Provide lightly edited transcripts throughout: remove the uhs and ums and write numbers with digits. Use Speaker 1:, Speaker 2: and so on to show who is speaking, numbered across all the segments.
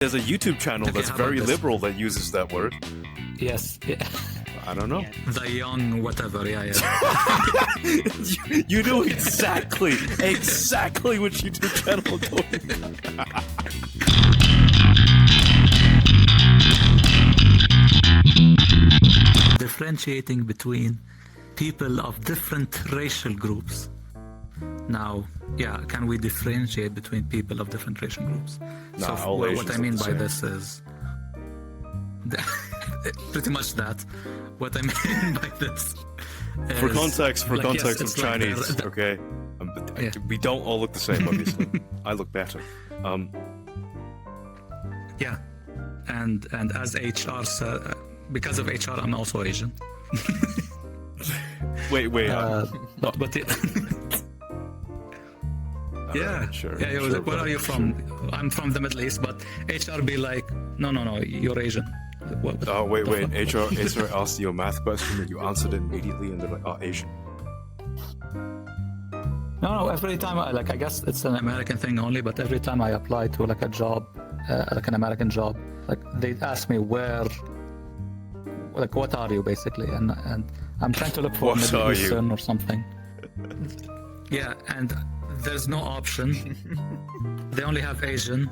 Speaker 1: There's a YouTube channel that's very liberal that uses that word.
Speaker 2: Yes. Yeah.
Speaker 1: I don't know.
Speaker 2: The young whatever. Yeah.
Speaker 1: You know exactly which YouTube channel I'm talking about.
Speaker 2: Differentiating between people of different racial groups. Now, can we differentiate between people of different racial groups?
Speaker 1: No,
Speaker 2: so what I mean by this is pretty much that. What I mean by this is,
Speaker 1: for context
Speaker 2: yes,
Speaker 1: of Chinese, okay? We don't all look the same, obviously. I look better.
Speaker 2: Yeah, and as HR, because of HR, I'm also Asian.
Speaker 1: Wait.
Speaker 2: But yeah,
Speaker 1: sure.
Speaker 2: Yeah, it was like, where are you from? I'm from the Middle East, but HR be like, no, you're Asian.
Speaker 1: Oh, wait. HR asked you a math question and you answered it immediately, and they're like, oh, Asian.
Speaker 2: No, every time I guess it's an American thing only, but every time I apply to like a job, like an American job, like they ask me where, like what are you basically, and I'm trying to look for Middle Eastern or something. Yeah, and there's no option. They only have Asian,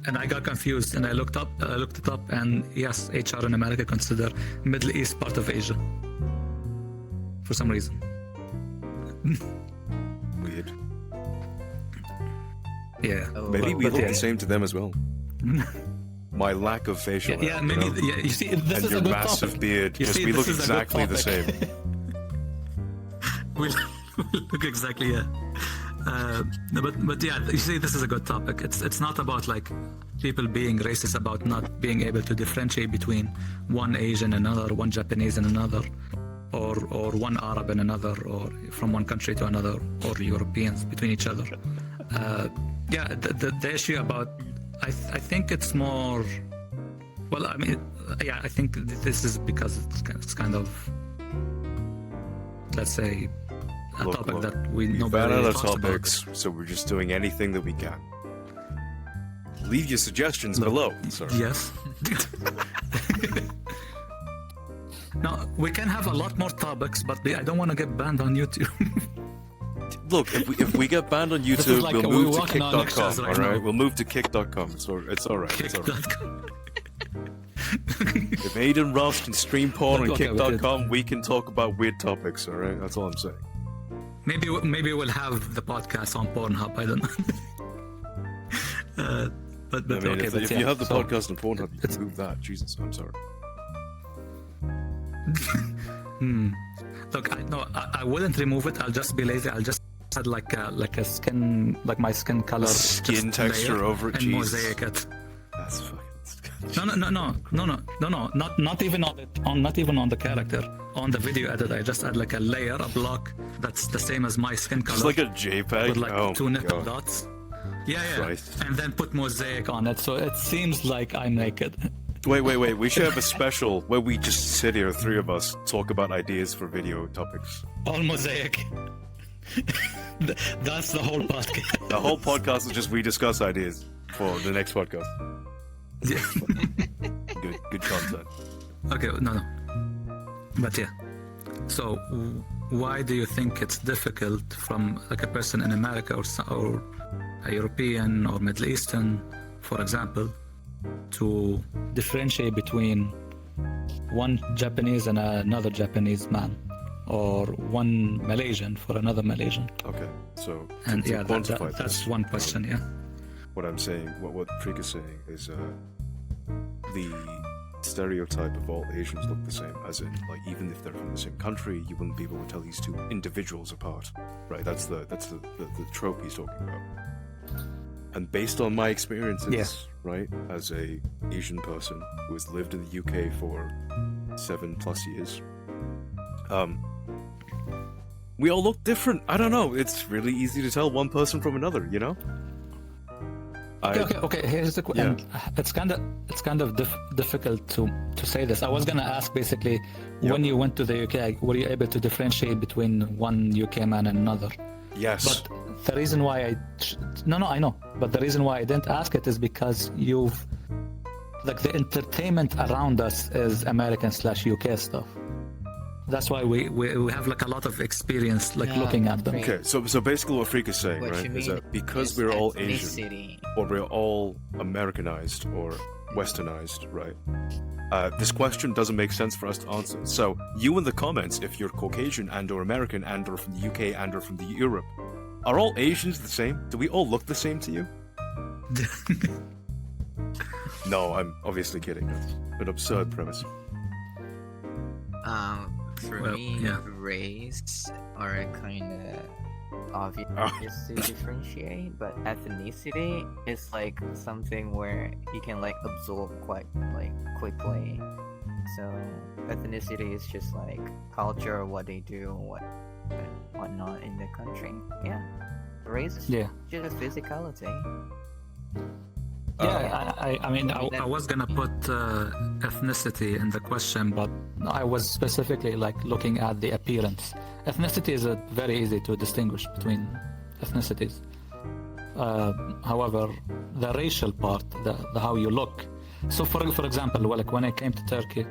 Speaker 2: and I got confused and I looked it up, and yes, HR in America consider Middle East part of Asia for some reason.
Speaker 1: Weird.
Speaker 2: Yeah.
Speaker 1: Maybe we look the same to them as well. My lack of facial hair.
Speaker 2: Yeah, maybe. Yeah, you see, this
Speaker 1: and
Speaker 2: is
Speaker 1: your
Speaker 2: a good
Speaker 1: massive
Speaker 2: topic.
Speaker 1: beard, because we look exactly the same.
Speaker 2: We look exactly, yeah. But yeah, you see, this is a good topic. It's not about like people being racist, about not being able to differentiate between one Asian and another, one Japanese and another, or one Arab and another, or from one country to another, or Europeans between each other. The issue about, I think it's more, well, I mean, I think this is because it's kind of, let's say, a topic that nobody
Speaker 1: ran out of
Speaker 2: talks
Speaker 1: topics,
Speaker 2: about.
Speaker 1: so we're just doing anything that we can. Leave your suggestions below, sir.
Speaker 2: Yes. Now, we can have a lot more topics, but I don't want to get banned on YouTube.
Speaker 1: Look, if we get banned on YouTube,
Speaker 2: like
Speaker 1: we'll move to
Speaker 2: kick.com,
Speaker 1: kick.com,
Speaker 2: right?
Speaker 1: alright? We'll move to kick.com. It's alright.
Speaker 2: Kick.com.
Speaker 1: If Aiden Ross can stream porn on kick.com, we can talk about weird topics, alright? That's all I'm saying.
Speaker 2: Maybe we'll have the podcast on Pornhub. I don't know. But
Speaker 1: I mean, if you have the podcast on Pornhub, you
Speaker 2: it's
Speaker 1: can move that. Jesus, I'm sorry.
Speaker 2: Look, I wouldn't remove it. I'll just be lazy. I'll just add like a skin, like my skin color,
Speaker 1: Skin texture over it,
Speaker 2: and
Speaker 1: Jesus.
Speaker 2: mosaic it.
Speaker 1: That's fucking
Speaker 2: No, not even on the character. On the video edit, I just add like a layer, a block that's the same as my skin color.
Speaker 1: It's like a JPEG?
Speaker 2: With like two nipple
Speaker 1: God.
Speaker 2: dots. Yeah.
Speaker 1: Christ.
Speaker 2: And then put mosaic on it, so it seems like I'm naked.
Speaker 1: Wait. We should have a special where we just sit here, three of us, talk about ideas for video topics.
Speaker 2: All mosaic. That's the whole podcast.
Speaker 1: The whole podcast is just we discuss ideas for the next podcast.
Speaker 2: Yeah.
Speaker 1: Good content.
Speaker 2: Okay, no. But yeah. So why do you think it's difficult from like a person in America or a European or Middle Eastern, for example, to differentiate between one Japanese and another Japanese man, or one Malaysian for another Malaysian?
Speaker 1: Okay, so
Speaker 2: And
Speaker 1: to
Speaker 2: yeah,
Speaker 1: quantify
Speaker 2: that's
Speaker 1: this,
Speaker 2: one question. Yeah.
Speaker 1: what I'm saying, what Freak is saying is the stereotype of all Asians look the same, as in, like, even if they're from the same country, you wouldn't be able to tell these two individuals apart, right? That's the trope he's talking about. And based on my experiences, right, as a Asian person who has lived in the UK for 7+ years, we all look different. I don't know. It's really easy to tell one person from another, you know?
Speaker 2: Okay. Here's the question. It's kind of difficult to say this. I was gonna ask basically, when you went to the UK, were you able to differentiate between one UK man and another?
Speaker 1: Yes.
Speaker 2: But the reason why I know. But the reason why I didn't ask it is because you've like the entertainment around us is American/UK stuff. That's why we have like a lot of experience like
Speaker 3: Yeah,
Speaker 2: looking at them.
Speaker 3: right.
Speaker 1: Okay, so basically what Freak is saying,
Speaker 3: What
Speaker 1: right,
Speaker 3: you
Speaker 1: is
Speaker 3: mean
Speaker 1: that because
Speaker 3: is
Speaker 1: we're all Asian,
Speaker 3: ethnicity.
Speaker 1: or we're all Americanized or Westernized, right? This question doesn't make sense for us to answer. So you in the comments, if you're Caucasian and or American and or from the UK and or from the Europe, are all Asians the same? Do we all look the same to you? No, I'm obviously kidding. That's an absurd premise.
Speaker 3: For
Speaker 2: Well,
Speaker 3: me,
Speaker 2: yeah.
Speaker 3: race are kind of obvious to differentiate, but ethnicity is like something where you can like absorb quite like quickly. So ethnicity is just like culture, what they do, whatnot in the country. Yeah, race is
Speaker 2: Yeah.
Speaker 3: just physicality.
Speaker 2: Yeah, I mean, I was gonna put ethnicity in the question, but I was specifically like looking at the appearance. Ethnicity is very easy to distinguish between ethnicities. However, the racial part, the how you look. So, for example, like when I came to Turkey,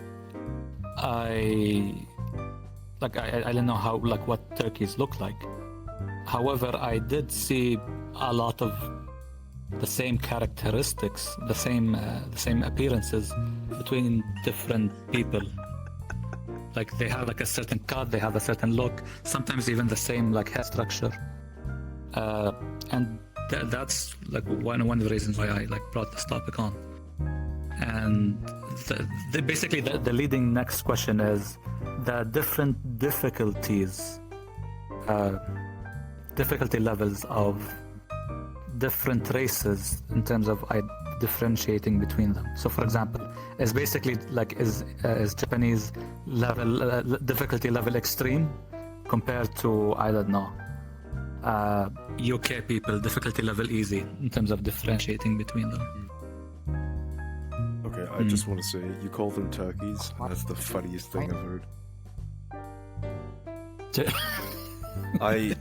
Speaker 2: I didn't know how like what Turkeys look like. However, I did see a lot of the same characteristics, the same appearances between different people. Like they have like a certain cut, they have a certain look, sometimes even the same like hair structure. And that's like one of the reasons why I like brought this topic on. And basically the leading next question is the different difficulty levels of different races in terms of differentiating between them. So, for example, is basically like is Japanese level difficulty level extreme compared to I don't know UK people difficulty level easy in terms of differentiating between them.
Speaker 1: Okay, I just want to say, you call them turkeys, and that's the funniest thing I've heard.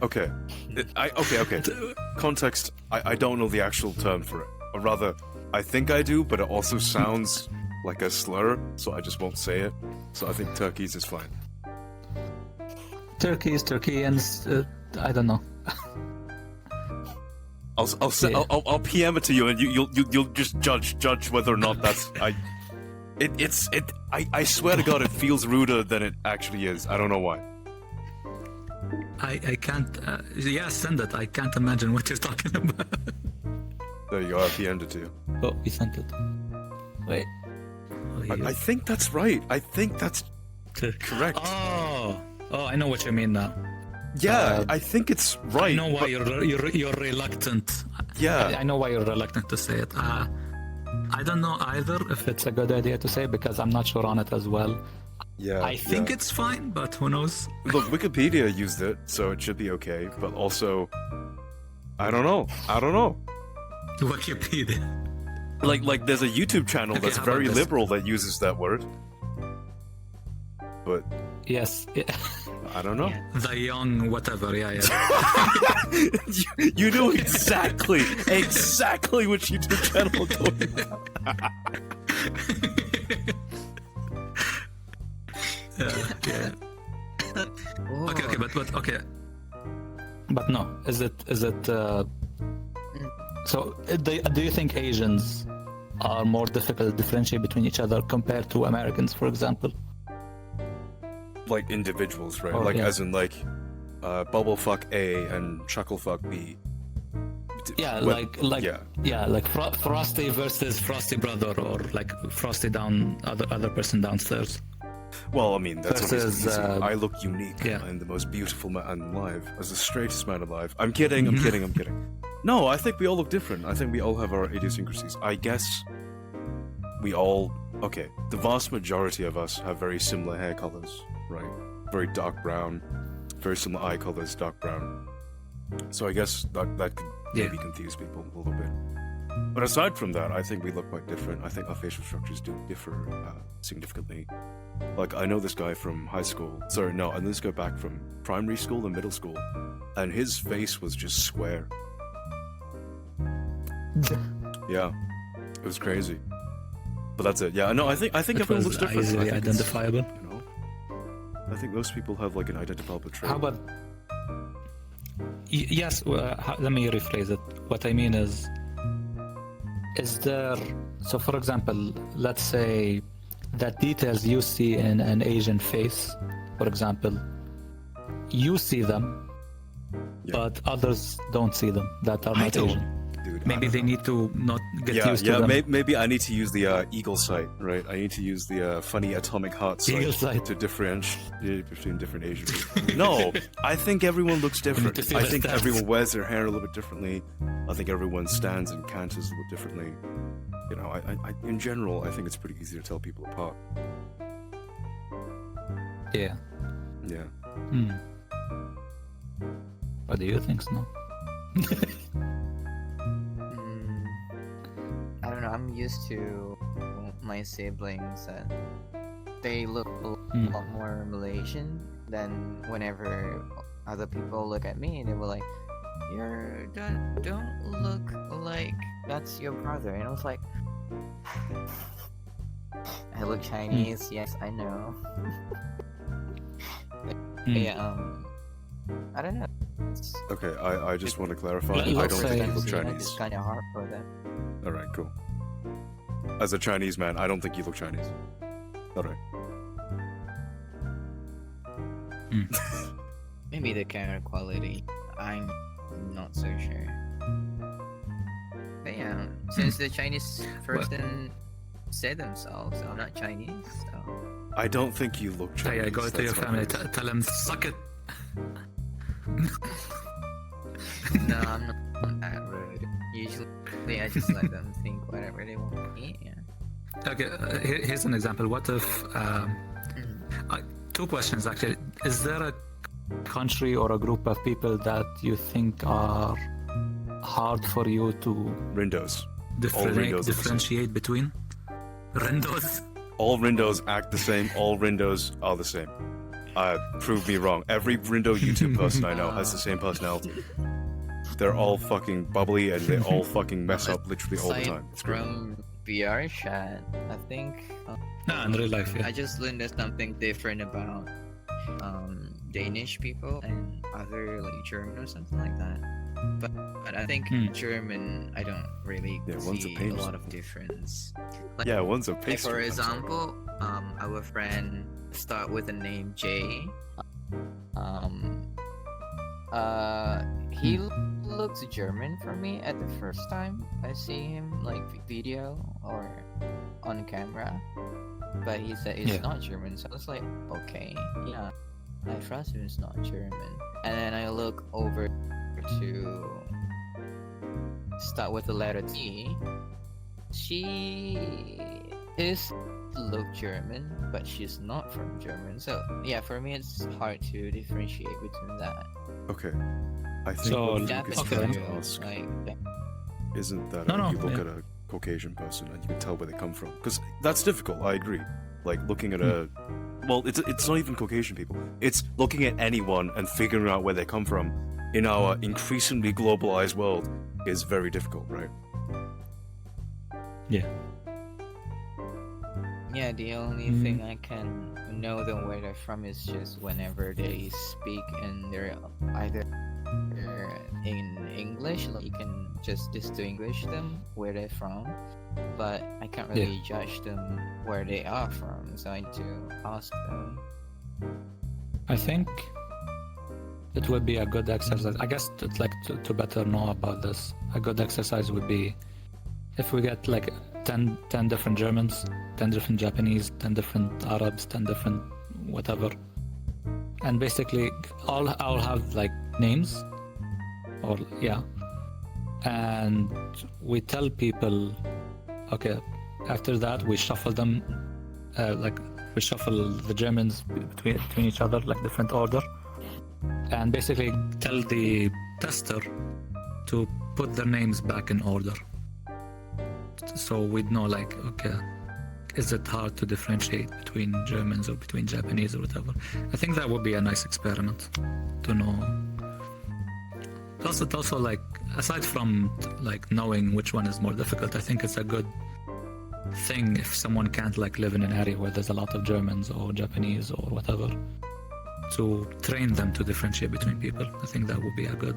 Speaker 1: Okay. Context, I don't know the actual term for it. Or rather, I think I do, but it also sounds like a slur, so I just won't say it. So I think turkeys is fine.
Speaker 2: Turkeys, Turkeyans, I don't know.
Speaker 1: I'll PM it to you, and you'll just judge whether or not that's I swear to God, it feels ruder than it actually is. I don't know why.
Speaker 2: I can't. Yeah, send it. I can't imagine what you're talking about.
Speaker 1: There you go. I PM'd it to you.
Speaker 2: Oh, you sent it. Wait.
Speaker 1: I think that's right. I think that's correct.
Speaker 2: Oh, I know what you mean now.
Speaker 1: Yeah, I think it's right.
Speaker 2: I know why you're reluctant.
Speaker 1: Yeah,
Speaker 2: I know why you're reluctant to say it. I don't know either if it's a good idea to say because I'm not sure on it as well.
Speaker 1: yeah.
Speaker 2: I think it's fine, but who knows?
Speaker 1: Look, Wikipedia used it, so it should be okay. But also, I don't know.
Speaker 2: Wikipedia.
Speaker 1: Like there's a YouTube channel
Speaker 2: Okay,
Speaker 1: that's
Speaker 2: how about
Speaker 1: very
Speaker 2: this?
Speaker 1: liberal that uses that word. But
Speaker 2: Yes.
Speaker 1: I don't know.
Speaker 2: The young whatever. Yeah.
Speaker 1: you knew exactly which YouTube channel I'm talking about.
Speaker 2: Yeah.
Speaker 3: Oh.
Speaker 2: Okay, but okay. But no, is it? So, do you think Asians are more difficult to differentiate between each other compared to Americans, for example?
Speaker 1: Like individuals, right?
Speaker 2: Oh,
Speaker 1: like
Speaker 2: yeah.
Speaker 1: as in like Bubblefuck A and Chucklefuck B.
Speaker 2: Yeah,
Speaker 1: Well,
Speaker 2: like
Speaker 1: yeah.
Speaker 2: like Frosty versus Frosty brother, or like Frosty down other person downstairs.
Speaker 1: Well, I mean, that's
Speaker 2: Versus,
Speaker 1: obviously easy. I look unique
Speaker 2: yeah.
Speaker 1: and the most beautiful man alive, as the straightest man alive. I'm kidding. I'm kidding. No, I think we all look different. I think we all have our idiosyncrasies. I guess we all... Okay, the vast majority of us have very similar hair colors, right? Very dark brown, very similar eye colors, dark brown. So I guess that could maybe confuse people a little bit. But aside from that, I think we look quite different. I think our facial structures do differ significantly. Like, I know this guy from high school. Sorry, no, I know this guy back from primary school and middle school. And his face was just square. Yeah, it was crazy. But that's it. Yeah, no, I think
Speaker 2: It
Speaker 1: everyone
Speaker 2: was
Speaker 1: looks different. I
Speaker 2: easily
Speaker 1: think it's,
Speaker 2: identifiable.
Speaker 1: You know, I think most people have like an identifiable trait.
Speaker 2: How about? Yes. Let me rephrase it. What I mean is there? So, for example, let's say that details you see in an Asian face, for example, you see them, but others don't see them that are not Asian.
Speaker 1: Dude,
Speaker 2: Maybe they need to not get used to
Speaker 1: yeah.
Speaker 2: them.
Speaker 1: Maybe I need to use the eagle sight, right? I need to use the funny atomic heart
Speaker 2: Eagle
Speaker 1: sight
Speaker 2: sight.
Speaker 1: to differentiate between different Asian people. No, I think everyone looks different.
Speaker 2: to see
Speaker 1: I
Speaker 2: the
Speaker 1: think
Speaker 2: stats.
Speaker 1: everyone wears their hair a little bit differently. I think everyone stands and canters a little differently. You know, I in general, I think it's pretty easy to tell people apart.
Speaker 2: Yeah.
Speaker 1: Yeah.
Speaker 2: What do you think, Snow?
Speaker 3: I don't know. I'm used to my siblings and they look a lot more Malaysian than whenever other people look at me. They were like, don't look like that's your brother." And I was like, I look Chinese. Yes, I know. Yeah. I don't know. It's
Speaker 1: Okay, I just want to clarify. I
Speaker 2: Let's
Speaker 1: don't
Speaker 2: say-
Speaker 1: think you look
Speaker 3: it's
Speaker 1: Chinese.
Speaker 3: kind of hard for them.
Speaker 1: All right, cool. As a Chinese man, I don't think you look Chinese. All right.
Speaker 3: Maybe the camera quality. I'm not so sure. But yeah, since the Chinese person said themselves, I'm not Chinese, so.
Speaker 1: I don't think you look Chinese.
Speaker 2: Hey, go to your
Speaker 1: that's my
Speaker 2: family,
Speaker 1: point.
Speaker 2: tell them, suck it.
Speaker 3: No, I'm not that rude. Usually, I just let them think whatever they want to eat. Yeah.
Speaker 2: Okay, here's an example. What if, two questions actually. Is there a country or a group of people that you think are hard for you to
Speaker 1: Rindos. All Rindos are the same.
Speaker 2: differentiate between? Rindos?
Speaker 1: All Rindos act the same. All Rindos are the same. Prove me wrong. Every Rindo YouTube person I know has the same personality. They're all fucking bubbly and they all fucking mess up literally all the
Speaker 3: Aside
Speaker 1: time. It's great.
Speaker 3: from vrchat, I think
Speaker 2: No, in real life, yeah.
Speaker 3: I just learned there's something different about Danish people and other like German or something like that. But I think German, I don't really
Speaker 1: Yeah, one's a
Speaker 3: see
Speaker 1: pain.
Speaker 3: a lot of difference. Like,
Speaker 1: Yeah, one's a
Speaker 3: like
Speaker 1: pastry.
Speaker 3: for
Speaker 1: I'm sorry.
Speaker 3: example, our friend start with the name Jay. He looks German for me at the first time I see him like video or on camera, but he said it's not German, so I was like, okay, yeah, I trust him, it's not German. And then I look over to start with the letter T. She is look German, but she's not from German. So yeah, for me it's hard to differentiate between that.
Speaker 1: Okay. I think
Speaker 2: So,
Speaker 1: what
Speaker 3: Japanese
Speaker 1: Lucas
Speaker 2: okay.
Speaker 1: trying to
Speaker 3: people,
Speaker 1: ask
Speaker 3: like
Speaker 1: isn't that
Speaker 2: No,
Speaker 1: you look
Speaker 2: yeah.
Speaker 1: at a Caucasian person and you can tell where they come from. Because that's difficult, I agree. Like looking at a... Well, it's not even Caucasian people. It's looking at anyone and figuring out where they come from in our increasingly globalized world is very difficult, right?
Speaker 2: Yeah.
Speaker 3: yeah, the only thing I can know them where they're from is just whenever they speak and they're either in English, like you can just distinguish them where they're from, but I can't really judge them where they are from, so I need to ask them.
Speaker 2: I think it would be a good exercise. I guess to better know about this, a good exercise would be if we get like 10 different Germans, 10 different Japanese, 10 different Arabs, 10 different whatever, and basically all have like names, or and we tell people, okay, after that we shuffle them, like we shuffle the Germans between each other, like different order, and basically tell the tester to put their names back in order, so we'd know like, okay, is it hard to differentiate between Germans or between Japanese or whatever. I think that would be a nice experiment to know. Also like, aside from like knowing which one is more difficult, I think it's a good thing if someone can't like live in an area where there's a lot of Germans or Japanese or whatever, to train them to differentiate between people. I think that would be a good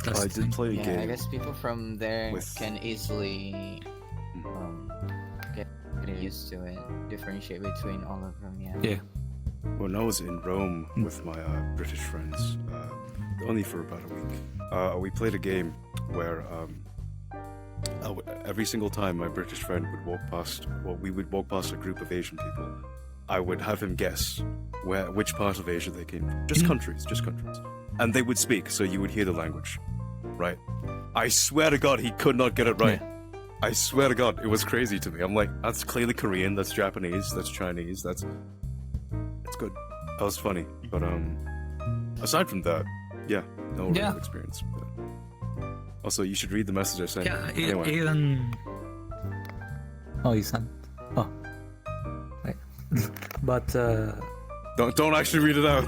Speaker 2: test
Speaker 1: I did
Speaker 2: thing.
Speaker 1: play a
Speaker 3: Yeah,
Speaker 1: game.
Speaker 3: I guess people from there
Speaker 1: with-
Speaker 3: can easily get used to it, differentiate between all of them. Yeah.
Speaker 2: Yeah.
Speaker 1: When I was in Rome with my British friends, only for about a week, we played a game where every single time my British friend would walk past, we would walk past a group of Asian people, I would have him guess which part of Asia they came from. Just countries. And they would speak, so you would hear the language, right? I swear to God, he could not get it right.
Speaker 2: Yeah.
Speaker 1: I swear to God, it was crazy to me. I'm like, that's clearly Korean, that's Japanese, that's Chinese, that's good. That was funny. But aside from that, yeah, no real experience. But also, you should read the message I sent.
Speaker 2: Yeah,
Speaker 1: Anyway.
Speaker 2: even. Oh, you sent. Oh, right. But
Speaker 1: Don't actually read it out.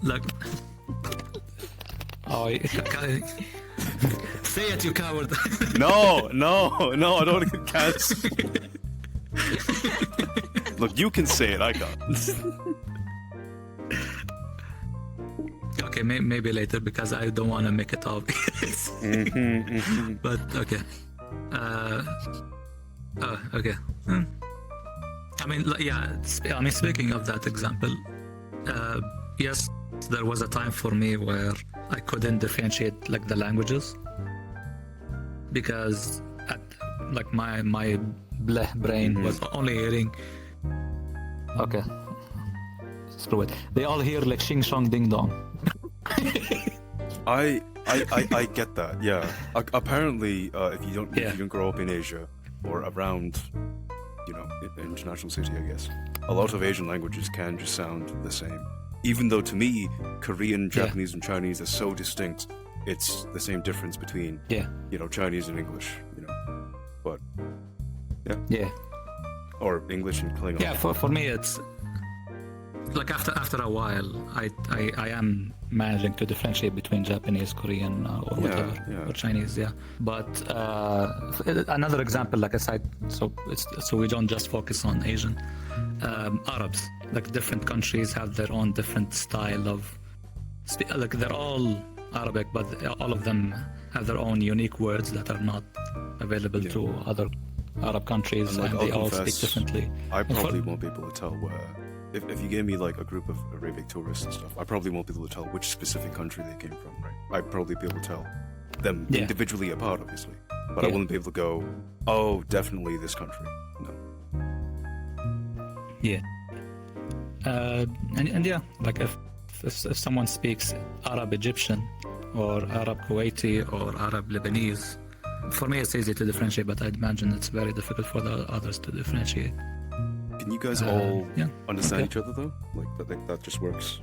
Speaker 2: look. Oh, say it, you coward!
Speaker 1: No, I don't want to get cancelled. Look, you can say it. I can't.
Speaker 2: Okay, maybe later because I don't want to make it obvious. But okay. Okay. I mean, yeah. Speaking of that example, yes, there was a time for me where I couldn't differentiate like the languages because my bleh brain was only hearing. Okay. Screw it. They all hear like shing shong ding dong.
Speaker 1: I get that. Yeah. Apparently, if you don't grow up in Asia or around, international city, I guess, a lot of Asian languages can just sound the same. Even though to me, Korean, Japanese, and Chinese are so distinct, it's the same difference between Chinese and English. But
Speaker 2: Yeah.
Speaker 1: or English and Klingon.
Speaker 2: Yeah, for me it's like after a while I am managing to differentiate between Japanese, Korean or whatever or Chinese, but another example, like aside, so we don't just focus on Asian, Arabs, like different countries have their own different style of like they're all Arabic, but all of them have their own unique words that are not available to other Arab countries, and they all speak differently.
Speaker 1: I probably won't be able to tell where. If you gave me like a group of Arabic tourists and stuff, I probably won't be able to tell which specific country they came from, right? I'd probably be able to tell them individually apart, obviously. But I wouldn't be able to go, oh, definitely this country. No.
Speaker 2: Yeah. And yeah, like if someone speaks Arab Egyptian or Arab Kuwaiti or Arab Lebanese, for me it's easy to differentiate, but I'd imagine it's very difficult for the others to differentiate.
Speaker 1: Can you guys all understand each other though? Like that just works?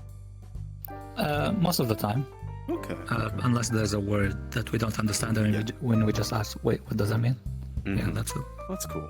Speaker 2: Most of the time.
Speaker 1: Okay.
Speaker 2: Unless there's a word that we don't understand, and when we just ask, wait, what does that mean? Yeah, that's it.
Speaker 1: That's cool.